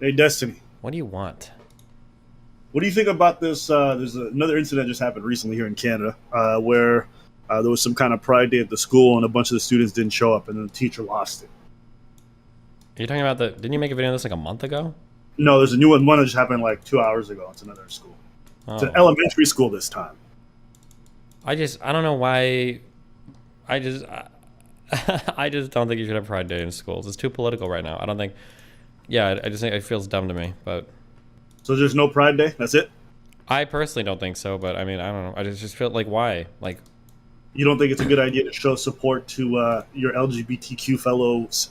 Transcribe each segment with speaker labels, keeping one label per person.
Speaker 1: Hey, Destiny.
Speaker 2: What do you want?
Speaker 1: What do you think about this? There's another incident just happened recently here in Canada where there was some kind of Pride Day at the school, and a bunch of the students didn't show up, and then the teacher lost it.
Speaker 2: Are you talking about the? Didn't you make a video on this like a month ago?
Speaker 1: No, there's a new one. One that just happened like 2 hours ago. It's another school. It's an
Speaker 2: Oh,
Speaker 1: elementary school this time.
Speaker 2: I don't know why. I just, I just don't think you should have Pride Day in schools. It's too political right now. I don't think. Yeah, I just think it feels dumb to me. But
Speaker 1: So there's no Pride Day. That's it.
Speaker 2: I personally don't think so. But I mean, I don't know. I just feel like why? Like
Speaker 1: You don't think it's a good idea to show support to your LGBTQ fellows?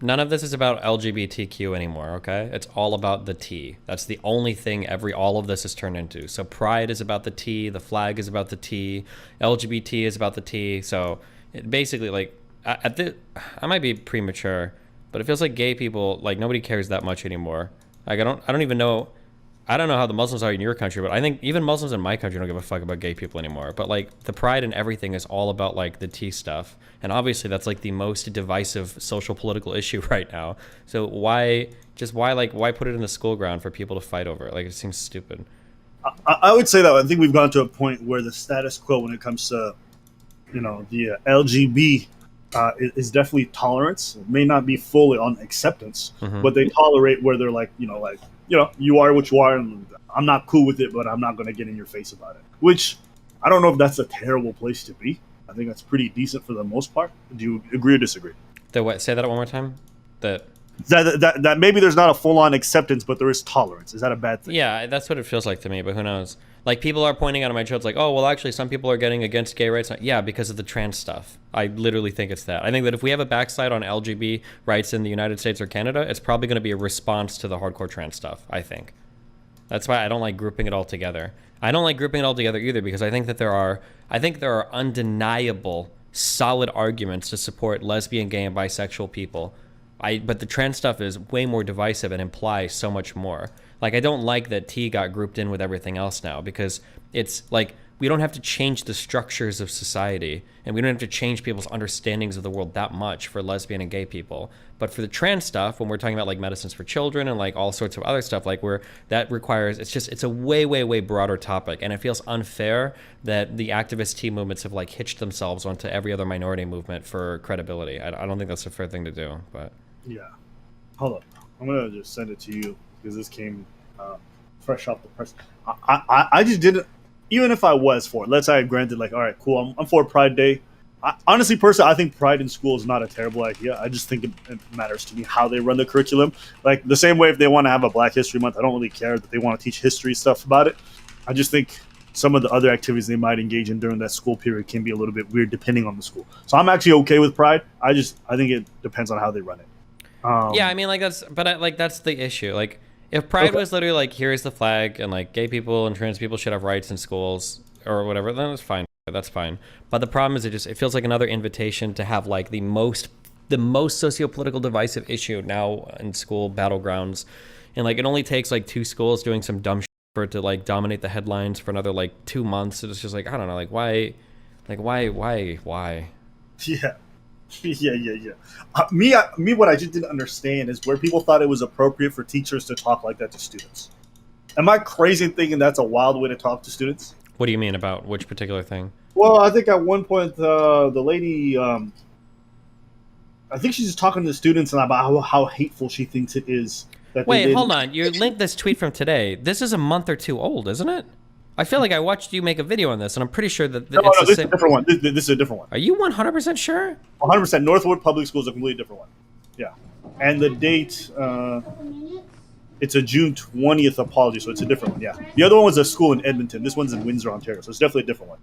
Speaker 2: none of this is about LGBTQ anymore. Okay, it's all about the T. That's the only thing all of this is turned into. So Pride is about the T. The flag is about the T. LGBT is about the T. So basically, like I might be premature, but it feels like gay people, like nobody cares that much anymore. Like I don't even know. I don't know how the Muslims are in your country, but I think even Muslims in my country don't give a fuck about gay people anymore. But like the pride and everything is all about like the T stuff. And obviously that's like the most divisive social political issue right now. So why put it in the school ground for people to fight over? Like it seems stupid.
Speaker 1: I would say that I think we've gone to a point where the status quo when it comes to the LGB is definitely tolerance. It may not be fully on acceptance,
Speaker 2: Hmm.
Speaker 1: but they tolerate where they're like, you are what you are, and I'm not cool with it, but I'm not going to get in your face about it. Which I don't know if that's a terrible place to be. I think that's pretty decent for the most part. Do you agree or disagree?
Speaker 2: Say that one more time. That
Speaker 1: That maybe there's not a full on acceptance, but there is tolerance. Is that a bad thing?
Speaker 2: Yeah, that's what it feels like to me, but who knows? Like, people are pointing out on my show, it's like, oh, well, actually, some people are getting against gay rights. Yeah, because of the trans stuff. I literally think it's that. I think that if we have a backslide on LGBT rights in the United States or Canada, it's probably going to be a response to the hardcore trans stuff, I think. That's why I don't like grouping it all together. I don't like grouping it all together either because I think there are undeniable, solid arguments to support lesbian, gay, and bisexual people. But the trans stuff is way more divisive and implies so much more. Like, I don't like that T got grouped in with everything else now because it's like we don't have to change the structures of society and we don't have to change people's understandings of the world that much for lesbian and gay people. But for the trans stuff, when we're talking about like medicines for children and like all sorts of other stuff, like that requires, it's a way, way, way broader topic. And it feels unfair that the activist T movements have like hitched themselves onto every other minority movement for credibility. I don't think that's a fair thing to do, but.
Speaker 1: Yeah. Hold up. I'm gonna just send it to you because this came fresh off the press. I just didn't. Even if I was for it, let's say I granted, like, all right, cool, I'm for Pride Day. Honestly, personally, I think Pride in school is not a terrible idea. I just think it matters to me how they run the curriculum. Like the same way, if they want to have a Black History Month, I don't really care that they want to teach history stuff about it. I just think some of the other activities they might engage in during that school period can be a little bit weird depending on the school. So I'm actually okay with Pride. I think it depends on how they run it.
Speaker 2: Yeah, I mean, like that's the issue. Like, if Pride was literally like, here's the flag, and like gay people and trans people should have rights in schools or whatever, then it's fine. That's fine. But the problem is, it feels like another invitation to have like the most socio-political divisive issue now in school battlegrounds, and like it only takes like two schools doing some dumb shit for it to like dominate the headlines for another like 2 months. It's just like, I don't know, like why, why?
Speaker 1: Yeah. Yeah. Me, what I just didn't understand is where people thought it was appropriate for teachers to talk like that to students. Am I crazy in thinking that's a wild way to talk to students?
Speaker 2: What do you mean about which particular thing?
Speaker 1: Well, I think at one point the lady, I think she's just talking to the students and about how hateful she thinks it is that they
Speaker 2: Wait,
Speaker 1: did.
Speaker 2: hold on. You linked this tweet from today. This is a month or two old, isn't it? I feel like I watched you make a video on this, and I'm pretty sure that
Speaker 1: No,
Speaker 2: it's the
Speaker 1: this is
Speaker 2: same.
Speaker 1: a different one. This is a different one.
Speaker 2: Are you 100% sure?
Speaker 1: 100%. Northwood Public School is a completely different one. Yeah, and the date, it's a June 20th apology, so it's a different one. Yeah, the other one was a school in Edmonton. This one's in Windsor, Ontario, so it's definitely a different one.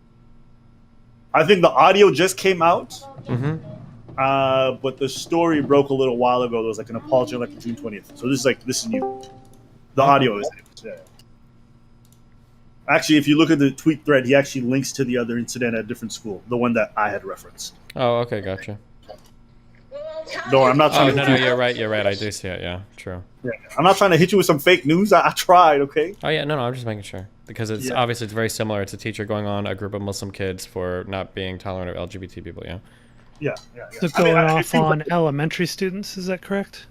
Speaker 1: I think the audio just came out,
Speaker 2: Mm-hmm.
Speaker 1: but the story broke a little while ago. There was like an apology on like June 20th. So this is new. The audio is new. Yeah. Actually, if you look at the tweet thread, he actually links to the other incident at a different school, the one that I had referenced.
Speaker 2: Oh, okay, gotcha.
Speaker 1: No, I'm not trying
Speaker 2: Oh,
Speaker 1: to.
Speaker 2: no, you're right. You're right. I do see it. Yeah, true.
Speaker 1: Yeah, I'm not trying to hit you with some fake news. I tried. Okay.
Speaker 2: Oh, yeah, no, I'm just making sure. Because it's obviously it's very similar. It's a teacher going on a group of Muslim kids for not being tolerant of LGBT people, yeah.
Speaker 1: Yeah.
Speaker 3: So going off on elementary students, is that correct?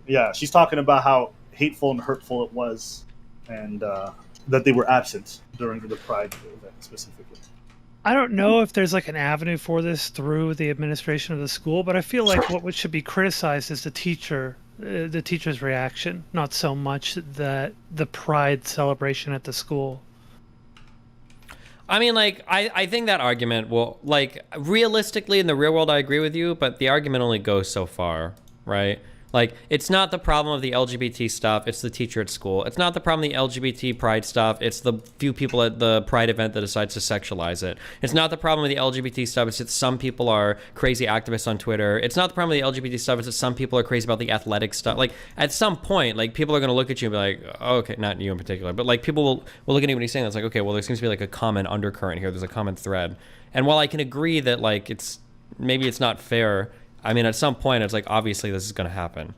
Speaker 1: yeah. She's talking about how hateful and hurtful it was, and that they were absent during the Pride event specifically.
Speaker 3: I don't know if there's like an avenue for this through the administration of the school, but I feel like what should be criticized is the teacher's reaction, not so much that the pride celebration at the school.
Speaker 2: I mean, like, I think that argument will, like, realistically in the real world, I agree with you, but the argument only goes so far, right? Like, it's not the problem of the LGBT stuff, it's the teacher at school. It's not the problem of the LGBT pride stuff, it's the few people at the pride event that decides to sexualize it. It's not the problem of the LGBT stuff, it's that some people are crazy activists on Twitter. It's not the problem of the LGBT stuff, it's that some people are crazy about the athletic stuff. Like, at some point, like, people are going to look at you and be like, oh, okay, not you in particular, but, like, people will look at anybody saying that's like, okay, well, there seems to be, like, a common undercurrent here, there's a common thread. And while I can agree that, like, maybe it's not fair, I mean, at some point, it's like, obviously, this is going to happen.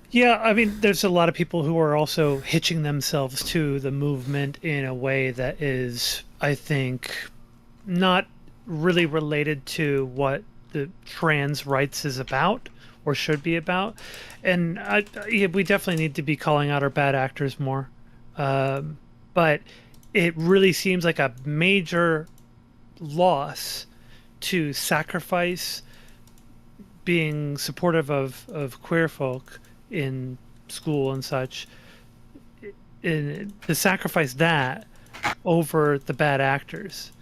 Speaker 3: Yeah, I mean, there's a lot of people who are also hitching themselves to the movement in a way that is, I think, not really related to what the trans rights is about or should be about. And yeah, we definitely need to be calling out our bad actors more. But it really seems like a major loss to sacrifice being supportive of queer folk in school and such, to sacrifice that over the bad actors.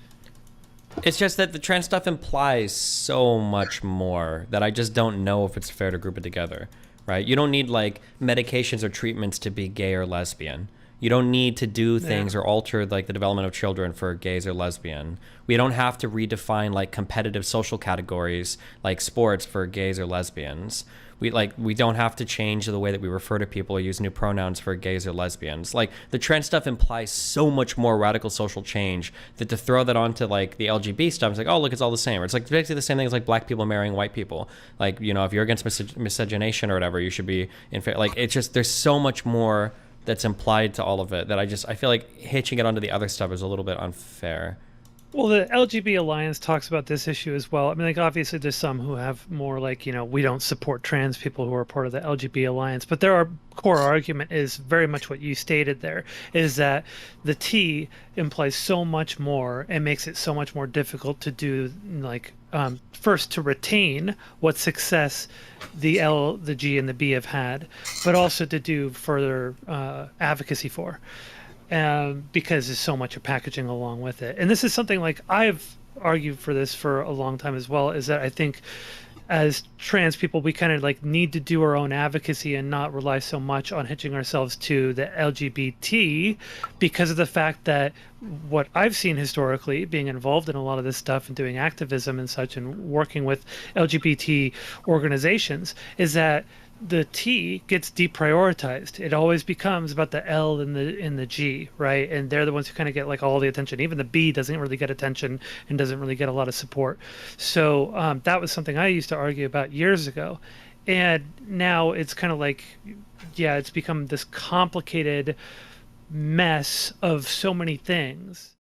Speaker 2: It's just that the trans stuff implies so much more that I just don't know if it's fair to group it together, right? You don't need, like, medications or treatments to be gay or lesbian. You don't need to do things or alter, like, the development of children for gays or lesbian. We don't have to redefine, like, competitive social categories like sports for gays or lesbians. We don't have to change the way that we refer to people or use new pronouns for gays or lesbians. Like, the trans stuff implies so much more radical social change that to throw that onto, like, the LGBT stuff, it's like, oh, look, it's all the same. Or it's like basically the same thing as, like, black people marrying white people. Like, you know, if you're against miscegenation or whatever, you should be in favor. Like, it's just, there's so much more that's implied to all of it that I feel like hitching it onto the other stuff is a little bit unfair.
Speaker 3: Well, the LGBT Alliance talks about this issue as well. I mean, like, obviously, there's some who have more, like, we don't support trans people who are part of the LGBT Alliance, but their core argument is very much what you stated there, is that the T implies so much more and makes it so much more difficult to do, like, first to retain what success the L, the G, and the B have had, but also to do further advocacy for. Because there's so much of packaging along with it. And this is something, like, I've argued for this for a long time as well, is that I think as trans people, we kind of, like, need to do our own advocacy and not rely so much on hitching ourselves to the LGBT, because of the fact that what I've seen historically, being involved in a lot of this stuff and doing activism and such and working with LGBT organizations, is that the T gets deprioritized. It always becomes about the L and the G, right? And they're the ones who kind of get, like, all the attention. Even the B doesn't really get attention and doesn't really get a lot of support. So that was something I used to argue about years ago. And now it's kind of like, yeah, it's become this complicated mess of so many things.